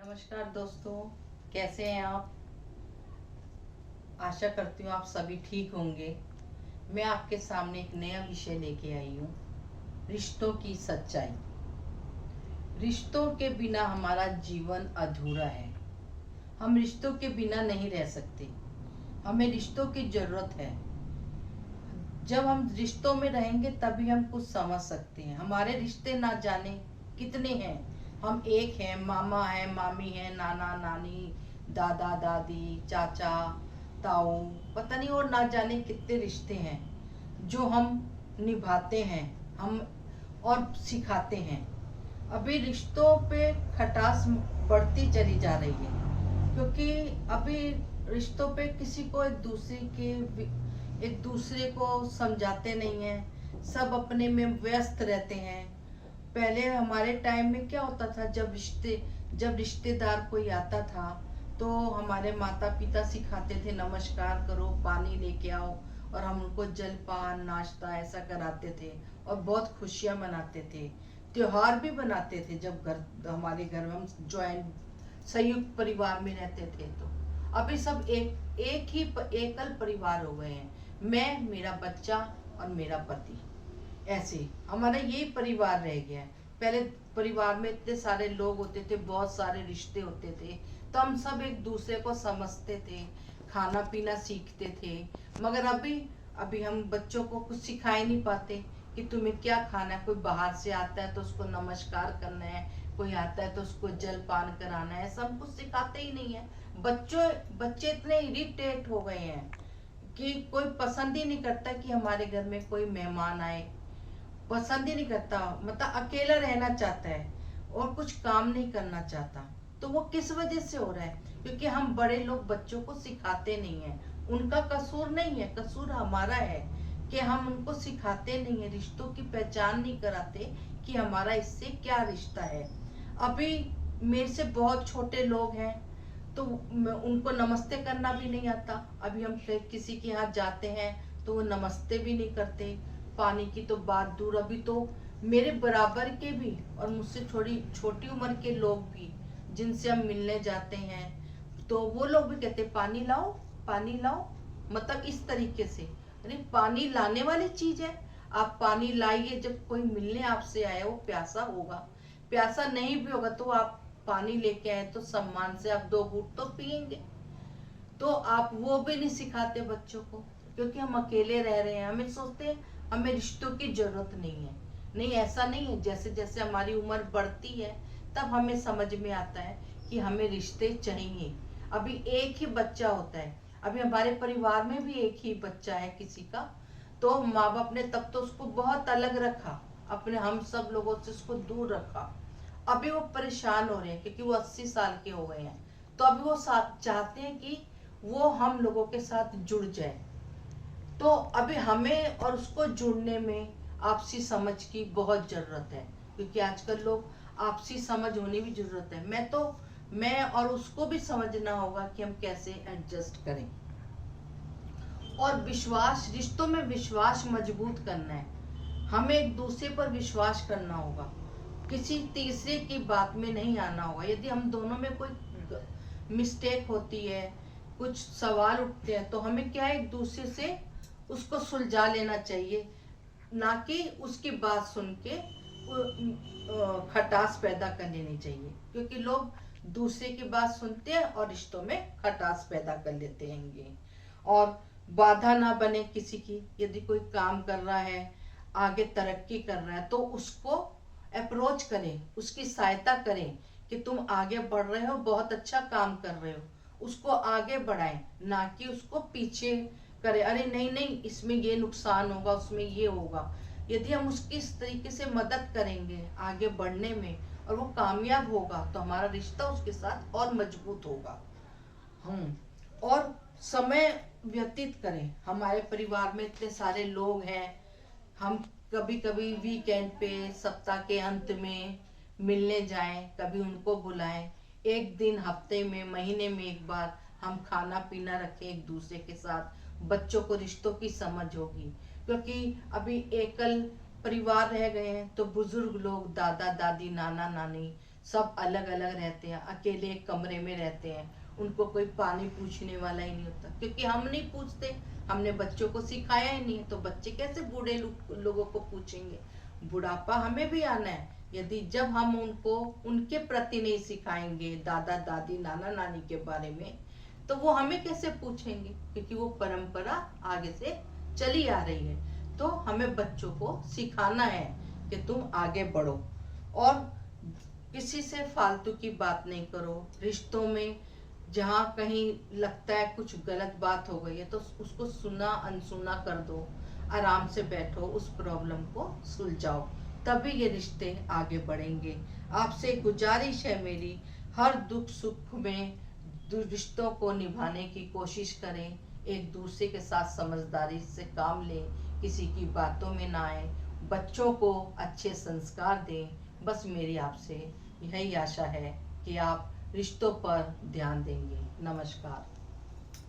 नमस्कार दोस्तों, कैसे हैं आप। आशा करती हूँ आप सभी ठीक होंगे। मैं आपके सामने एक नया विषय लेके आई हूँ, रिश्तों की सच्चाई। रिश्तों के बिना हमारा जीवन अधूरा है। हम रिश्तों के बिना नहीं रह सकते। हमें रिश्तों की जरूरत है। जब हम रिश्तों में रहेंगे तभी हम कुछ समझ सकते हैं। हमारे रिश्ते ना जाने कितने हैं। हम एक हैं, मामा है, मामी है, नाना नानी, दादा दादी, चाचा ताऊ, पता नहीं और ना जाने कितने रिश्ते हैं जो हम निभाते हैं, हम और सिखाते हैं। अभी रिश्तों पे खटास बढ़ती चली जा रही है, क्योंकि अभी रिश्तों पे किसी को एक दूसरे को समझाते नहीं हैं। सब अपने में व्यस्त रहते हैं। पहले हमारे टाइम में क्या होता था, जब रिश्तेदार कोई आता था तो हमारे माता पिता सिखाते थे नमस्कार करो, पानी लेके आओ, और हम उनको जलपान नाश्ता ऐसा कराते थे और बहुत खुशियां मनाते थे। त्योहार भी बनाते थे। जब हमारे घर में हम ज्वाइंट संयुक्त परिवार में रहते थे तो अभी सब एकल परिवार हो गए हैं। मैं, मेरा बच्चा और मेरा पति, ऐसे हमारा यही परिवार रह गया है। पहले परिवार में इतने सारे लोग होते थे, बहुत सारे रिश्ते होते थे, तो हम सब एक दूसरे को समझते थे, खाना पीना सीखते थे। मगर अभी अभी हम बच्चों को कुछ सिखा ही नहीं पाते कि तुम्हें क्या खाना है। कोई बाहर से आता है तो उसको नमस्कार करना है, कोई आता है तो उसको जलपान कराना है, सब कुछ सिखाते ही नहीं है। बच्चे इतने इरिटेट हो गए हैं कि कोई पसंद ही नहीं करता कि हमारे घर में कोई मेहमान आए। पसंद ही नहीं करता, मतलब अकेला रहना चाहता है और कुछ काम नहीं करना चाहता। तो वो किस वजह से हो रहा है? क्योंकि हम बड़े लोग बच्चों को सिखाते नहीं है। उनका कसूर नहीं है, कसूर हमारा है कि हम उनको सिखाते नहीं है, रिश्तों की पहचान नहीं कराते कि हमारा इससे क्या रिश्ता है। अभी मेरे से बहुत छोटे लोग हैं तो उनको नमस्ते करना भी नहीं आता। अभी हम किसी के यहाँ जाते हैं तो वो नमस्ते भी नहीं करते। पानी की तो बात दूर। अभी तो मेरे बराबर के भी और मुझसे छोटी छोटी उम्र के लोग भी जिनसे हम मिलने जाते हैं तो वो लोग भी कहते पानी लाओ, पानी लाओ। मतलब इस तरीके से, अरे पानी लाने वाली चीज है, आप पानी लाइए। जब कोई मिलने आपसे आया वो प्यासा होगा, प्यासा नहीं भी होगा तो आप पानी लेके आए तो सम्मान से आप 2 घूंट तो पियेंगे। तो आप वो भी नहीं सिखाते बच्चों को, क्योंकि हम अकेले रह रहे हैं। हमें सोचते हैं हमें रिश्तों की जरूरत नहीं है। नहीं, ऐसा नहीं है। जैसे जैसे हमारी उम्र बढ़ती है तब हमें समझ में आता है कि हमें रिश्ते चाहिए। अभी एक ही बच्चा होता है। अभी हमारे परिवार में भी एक ही बच्चा है किसी का, तो माँ बाप ने तब तो उसको बहुत अलग रखा, अपने हम सब लोगों से उसको दूर रखा। अभी वो परेशान हो रहे हैं क्योंकि वो 80 साल के हो गए हैं। तो अभी वो चाहते हैं कि वो हम लोगों के साथ जुड़ जाए। तो अभी हमें और उसको जुड़ने में आपसी समझ की बहुत जरूरत है, क्योंकि आजकल लोग आपसी समझ होनी भी जरूरत है। मैं और उसको भी समझना होगा कि हम कैसे एडजस्ट करें। और विश्वास, रिश्तों में विश्वास मजबूत करना है। हमें एक दूसरे पर विश्वास करना होगा, किसी तीसरे की बात में नहीं आना होगा। यदि हम दोनों में कोई मिस्टेक होती है, कुछ सवाल उठते हैं, तो हमें क्या है, एक दूसरे से उसको सुलझा लेना चाहिए, ना कि उसकी बात सुन के खटास पैदा कर लेनी चाहिए। क्योंकि लोग दूसरे की बात सुनते हैं और रिश्तों में खटास पैदा कर लेते हैं। और बाधा ना बने किसी की। यदि कोई काम कर रहा है, आगे तरक्की कर रहा है, तो उसको अप्रोच करें, उसकी सहायता करें कि तुम आगे बढ़ रहे हो, बहुत अच्छा काम कर रहे हो। उसको आगे बढ़ाएं, ना कि उसको पीछे करे, अरे नहीं नहीं इसमें ये नुकसान होगा, उसमें ये होगा। यदि हम उसकी इस तरीके से मदद करेंगे आगे बढ़ने में और वो कामयाब होगा तो हमारा रिश्ता उसके साथ और मजबूत होगा। और समय व्यतीत करें। हमारे परिवार में इतने सारे लोग हैं, हम कभी कभी वीकेंड पे, सप्ताह के अंत में मिलने जाएं, कभी उनको बुलाएं। एक दिन हफ्ते में, महीने में एक बार हम खाना पीना रखें एक दूसरे के साथ। बच्चों को रिश्तों की समझ होगी, क्योंकि अभी एकल परिवार रह गए हैं तो बुजुर्ग लोग, दादा दादी, नाना नानी, सब अलग अलग रहते हैं, अकेले एक कमरे में रहते हैं, उनको कोई पानी पूछने वाला ही नहीं होता, क्योंकि हम नहीं पूछते, हमने बच्चों को सिखाया ही नहीं, तो बच्चे कैसे बूढ़े लोगों को पूछेंगे। बुढ़ापा हमें भी आना है, यदि जब हम उनको उनके प्रति नहीं सिखाएंगे, दादा दादी नाना नानी के बारे में, तो वो हमें कैसे पूछेंगे, क्योंकि वो परंपरा आगे से चली आ रही है। तो हमें बच्चों को सिखाना है कि तुम आगे बढ़ो और किसी से फालतू की बात नहीं करो। रिश्तों में जहाँ कहीं लगता है कुछ गलत बात हो गई है तो उसको सुना अनसुना कर दो, आराम से बैठो, उस प्रॉब्लम को सुलझाओ, तभी ये रिश्ते आगे बढ़ेंगे। आपसे गुजारिश है मेरी, हर दुख सुख में रिश्तों को निभाने की कोशिश करें, एक दूसरे के साथ समझदारी से काम लें, किसी की बातों में ना आए, बच्चों को अच्छे संस्कार दें। बस मेरी आपसे यही आशा है कि आप रिश्तों पर ध्यान देंगे। नमस्कार।